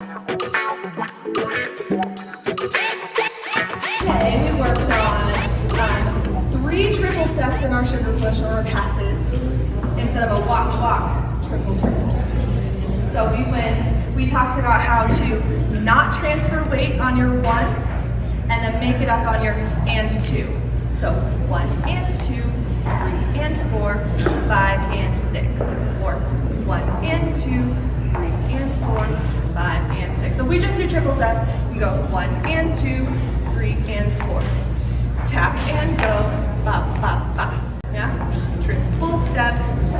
Okay, we worked on 3 triple steps in our sugar push or our passes instead of a walk, triple. So we talked about how to not transfer weight on your 1 and then make it up on your and 2. So 1 and 2, 3 and 4, 5 and 6. Or 1 and 2, 3 and 4, 5 and 6. So we just do triple steps. We go 1 and 2, 3 and 4. Tap and go, ba, ba, ba. Yeah? Triple step,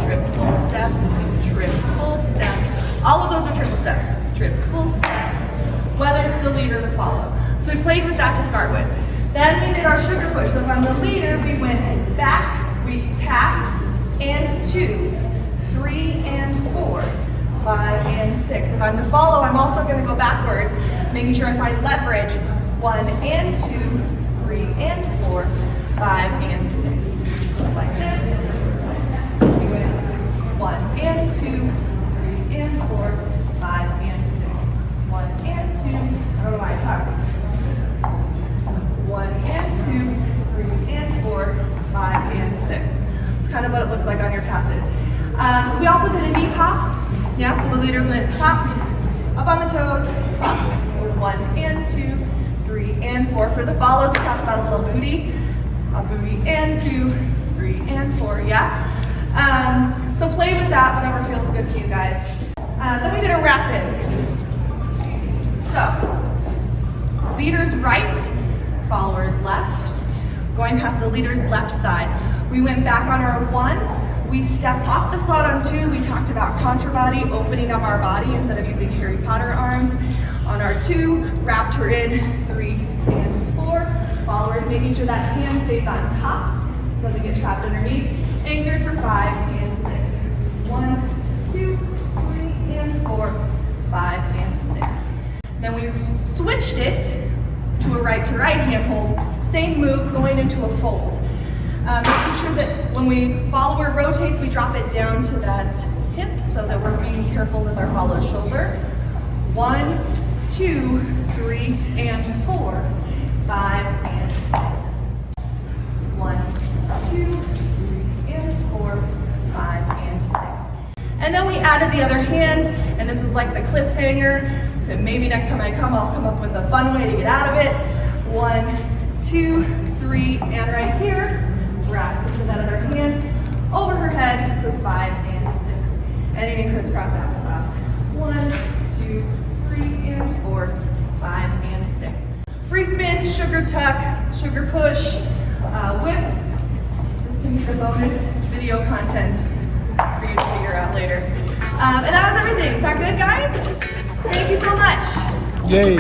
triple step, triple step. All of those are triple steps. Triple steps. Whether it's the lead or the follow. So we played with that to start with. Then we did our sugar push. So if I'm the leader, we went back, we tapped, and 2, 3 and 4, 5 and 6. If I'm the follow, I'm also going to go backwards, making sure I find leverage. 1 and 2, 3 and 4, 5 and 6. Just like this. We went 1 and 2, 3 and 4, 5 and 6. 1 and 2. I don't know why I talked. 1 and 2, 3 and 4, 5 and 6. It's kind of what it looks like on your passes. We also did a knee pop. Yeah, so the leaders went pop, up on the toes, pop. 1 and 2, 3 and 4. For the follows, we talked about a little booty. A booty and 2, 3 and 4, yeah? So play with that, whatever feels good to you guys. Then we did a rapid. So, leaders right, followers left. Going past the leader's left side. We went back on our 1. We stepped off the slot on 2. We talked about contra body, opening up our body instead of using Harry Potter arms. On our 2, wrapped her in 3 and 4. Followers making sure that hand stays on top, doesn't get trapped underneath. Anchored for 5 and 6. 1, 2, 3 and 4, 5 and 6. Then we switched it to a right to right hand hold. Same move going into a fold. Making sure that when we follower rotates, we drop it down to that hip so that we're being careful with our follow shoulder. 1, 2, 3 and 4, 5 and 6. 1, 2, 3 and 4, 5 and 6. And then we added the other hand, and this was like the cliffhanger to maybe next time I come, I'll come up with a fun way to get out of it. 1, 2, 3, and right here, grasp into that other hand, over her head for 5 and 6. Ending in crisscross applesauce. 1, 2, 3 and 4, 5 and 6. Free spin, sugar tuck, sugar push, whip. This can be the bonus video content for you to figure out later. And that was everything. Is that good, guys? Thank you so much. Yay.